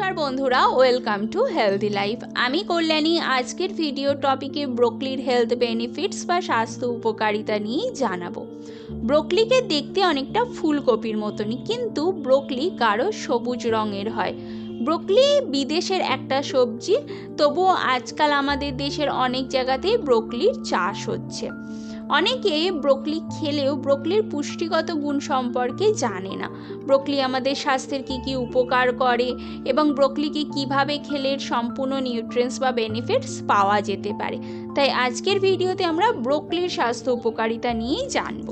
नमस्कार बंधुरा welcome to healthy life. आमी कल्याणी आजकेर भिडियो टपिके ब्रोकलिर हेल्थ बेनिफिट्स बा स्वास्थ्य उपकारिता निये जानाबो। ब्रोकलिके देखते अनेकटा फुलकपिर मतोनी किन्तु ब्रोकली गाढ़ो सबुज रंगेर हय। ब्रोकली विदेशेर एकटा सब्जी, तबुओ आजकल आमादेर देशेर अनेक जायगातेई ब्रोकलिर चाष होच्छे। अनेके ब्रोकली खेलेও ब्रोकलिर पुष्टिगत गुण सम्पर्के जाने ना। ब्रोकली आमादेर स्वास्थ्येर की उपकार करे एबं ब्रोकलिके किभाबे खेले सम्पूर्ण निউট্রিয়েন্টস बा बेनिफिट्स पाওয়া যেতে পারে। তাই আজকের ভিডিওতে আমরা ব্রোকলির স্বাস্থ্য উপকারিতা নিয়ে জানব।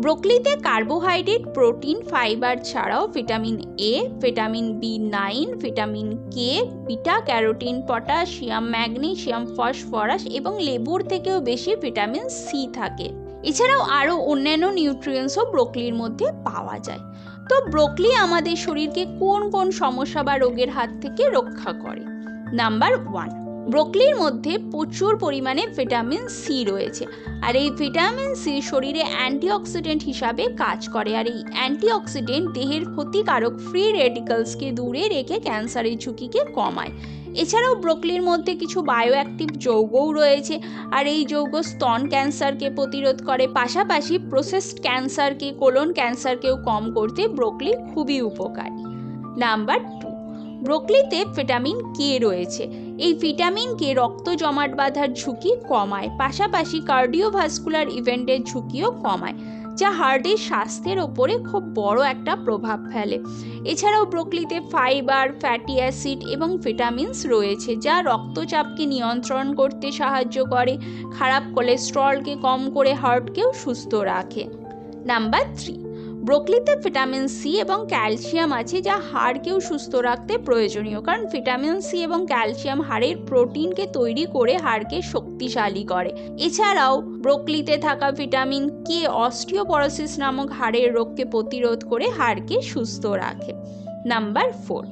ব্রোকলিতে কার্বোহাইড্রেট, প্রোটিন, ফাইবার ছাড়াও vitamin A, vitamin B nine, vitamin K, beta carotene, potassium, magnesium, phosphorus এবং লেবুর থেকেও বেশি ভিটামিন সি থাকে। এছাড়াও আরও অন্যান্য নিউট্রিয়েন্টসও ব্রোকলির মধ্যে পাওয়া যায়। তো ব্রোকলি আমাদের শরীরকে কোন কোন সমস্যা বা রোগের হাত থেকে রক্ষা করে? নাম্বার 1, ব্রোকলির মধ্যে প্রচুর পরিমাণে ভিটামিন সি রয়েছে। আর এই ভিটামিন সি শরীরে অ্যান্টিঅক্সিডেন্ট হিসাবে কাজ করে। আর এই অ্যান্টিঅক্সিডেন্ট দেহের ক্ষতিকারক ফ্রি রেডিক্যালসকে দূরে রেখে ক্যান্সারের ঝুঁকিকে কমায়। এছাড়াও ব্রোকলির মধ্যে কিছু বায়োঅ্যাক্টিভ যৌগও রয়েছে। আর এই যৌগ স্তন ক্যান্সারকে প্রতিরোধ করে, পাশাপাশি প্রসেসড ক্যান্সারকে, কোলন ক্যান্সারকেও কম করতে ব্রোকলি খুবই উপকারী। নাম্বার 2, ব্রোকলিতে ভিটামিন কে রয়েছে। এই ভিটামিন কে রক্ত জমাট বাঁধার ঝুঁকি কমায়, পাশাপাশি কার্ডিওভাস্কুলার ইভেন্টের ঝুঁকিও কমায়, যা হার্টের স্বাস্থ্যের ওপরে খুব বড় একটা প্রভাব ফেলে। এছাড়াও ব্রোকলিতে ফাইবার, ফ্যাটি অ্যাসিড এবং ভিটামিনস রয়েছে, যা রক্তচাপকে নিয়ন্ত্রণ করতে সাহায্য করে, খারাপ কোলেস্টেরলকে কম করে হার্টকেও সুস্থ রাখে। নাম্বার 3, ব্রোকলিতে ভিটামিন সি এবং ক্যালসিয়াম আছে, যা হাড়কেও সুস্থ রাখতে প্রয়োজনীয়। কারণ ভিটামিন সি এবং ক্যালসিয়াম হাড়ের প্রোটিনকে তৈরি করে হাড়কে শক্তিশালী করে। এছাড়াও ব্রোকলিতে থাকা ভিটামিন কে অস্টিওপরোসিস নামক হাড়ের রোগকে প্রতিরোধ করে হাড়কে সুস্থ রাখে। নাম্বার 4,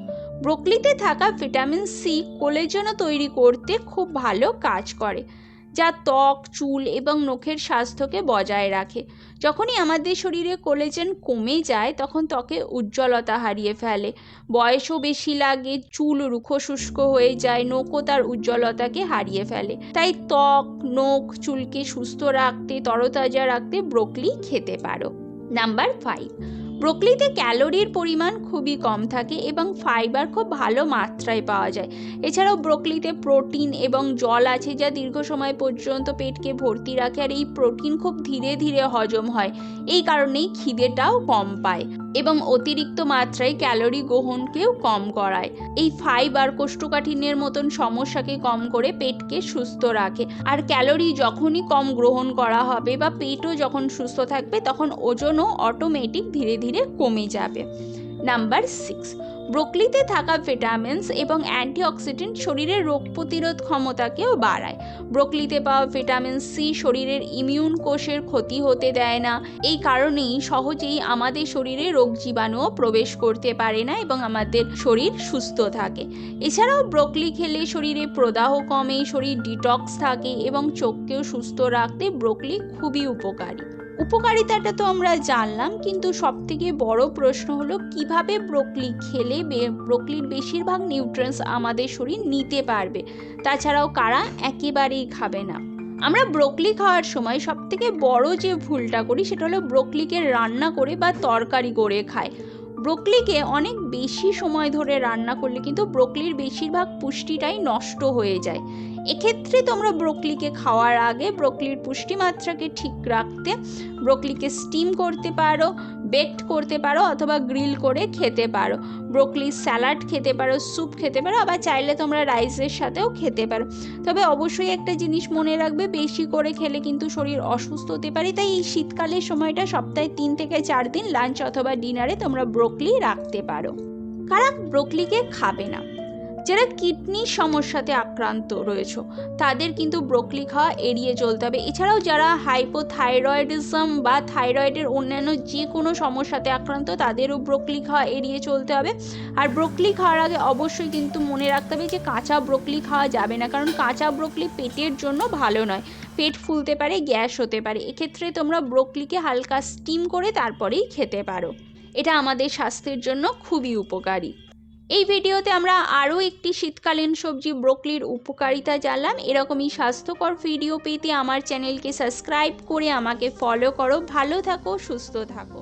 ব্রোকলিতে থাকা ভিটামিন সি কোলেজেনও তৈরি করতে খুব ভালো কাজ করে, যা ত্বক, চুল এবং নখের স্বাস্থ্যকে বজায় রাখে। যখনই আমাদের শরীরে কোলেজেন কমে যায় তখন ত্বকে উজ্জ্বলতা হারিয়ে ফেলে, বয়সও বেশি লাগে, চুল রুক্ষ শুষ্ক হয়ে যায়, নখও তার উজ্জ্বলতাকে হারিয়ে ফেলে। তাই ত্বক, নখ, চুলকে সুস্থ রাখতে, তরতাজা রাখতে ব্রোকলি খেতে পারো। নাম্বার 5, ব্রোকলিতে ক্যালোরির পরিমাণ খুবই কম থাকে এবং ফাইবার খুব ভালো মাত্রায় পাওয়া যায়। এছাড়াও ব্রোকলিতে প্রোটিন এবং জল আছে, যা দীর্ঘ সময় পর্যন্ত পেটকে ভর্তি রাখে। আর এই প্রোটিন খুব ধীরে ধীরে হজম হয়, এই কারণেই খিদেটাও কম পায় এবং অতিরিক্ত মাত্রায় ক্যালোরি গ্রহণকেও কম করায়। এই ফাইবার কোষ্ঠকাঠিন্যের মতন সমস্যাকে কম করে পেটকে সুস্থ রাখে। আর ক্যালোরি যখনই কম গ্রহণ করা হবে বা পেটও যখন সুস্থ থাকবে তখন ওজনও অটোমেটিক ধীরে ধীরে কমে যাবে। নাম্বার 6, ব্রোকলিতে থাকা ভিটামিনস এবং অ্যান্টিঅক্সিডেন্ট শরীরের রোগ প্রতিরোধ ক্ষমতাকেও বাড়ায়। ব্রোকলিতে পাওয়া ভিটামিন সি শরীরের ইমিউন কোষের ক্ষতি হতে দেয় না। এই কারণেই সহজেই আমাদের শরীরে রোগ জীবাণুও প্রবেশ করতে পারে না এবং আমাদের শরীর সুস্থ থাকে। এছাড়াও ব্রোকলি খেলে শরীরে প্রদাহ কমে, শরীর ডিটক্স থাকে এবং চোখকেও সুস্থ রাখতে ব্রোকলি খুবই উপকারী। উপকারিতাটা তো আমরা জানলাম, কিন্তু সবথেকে বড় প্রশ্ন হলো কিভাবে ব্রোকলি খেলে ব্রোকলির বেশিরভাগ নিউট্রিয়েন্টস আমাদের শরীর নিতে পারবে, তাছাড়াও কারা একেবারেই খাবে না। আমরা ব্রোকলি খাওয়ার সময় সবথেকে বড় যে ভুলটা করি সেটা হলো ব্রোকলিকে রান্না করে বা তরকারি করে খাই। ব্রোকলিকে অনেক বেশি সময় ধরে রান্না করলে কিন্তু ব্রোকলির বেশিরভাগ পুষ্টিটাই নষ্ট হয়ে যায়। এক্ষেত্রে তোমরা ব্রোকলিকে খাওয়ার আগে ব্রোকলির পুষ্টিমাত্রাকে ঠিক রাখতে ব্রোকলিকে স্টিম করতে পারো, বেকড করতে পারো অথবা গ্রিল করে খেতে পারো। ব্রোকলি স্যালাড খেতে পারো, স্যুপ খেতে পারো, আবার চাইলে তোমরা রাইসের সাথেও খেতে পারো। তবে অবশ্যই একটা জিনিস মনে রাখবে, বেশি করে খেলে কিন্তু শরীর অসুস্থ হতে পারে। তাই এই শীতকালের সময়টা সপ্তাহে 3 থেকে 4 দিন লাঞ্চ অথবা ডিনারে তোমরা ব্রোকলি রাখতে পারো। কারা ব্রোকলিকে খাবে না? যারা কিডনির সমস্যাতে আক্রান্ত রয়েছে তাদের কিন্তু ব্রোকলি খাওয়া এড়িয়ে চলতে হবে। এছাড়াও যারা হাইপোথাইরয়েডিজম বা থাইরয়েডের অন্যান্য যে কোনো সমস্যাতে আক্রান্ত তাদেরও ব্রোকলি খাওয়া এড়িয়ে চলতে হবে। আর ব্রোকলি খাওয়ার আগে অবশ্যই কিন্তু মনে রাখতে হবে যে কাঁচা ব্রোকলি খাওয়া যাবে না, কারণ কাঁচা ব্রোকলি পেটের জন্য ভালো নয়, পেট ফুলতে পারে, গ্যাস হতে পারে। এক্ষেত্রে তোমরা ব্রোকলিকে হালকা স্টিম করে তারপরেই খেতে পারো, এটা আমাদের স্বাস্থ্যের জন্য খুবই উপকারী। এই ভিডিওতে আমরা আরও একটি শীতকালীন সবজি ব্রোকলির উপকারিতা জানলাম। এরকমই স্বাস্থ্যকর ভিডিও পেতে আমার চ্যানেলকে সাবস্ক্রাইব করে আমাকে ফলো করো। ভালো থাকো, সুস্থ থাকো।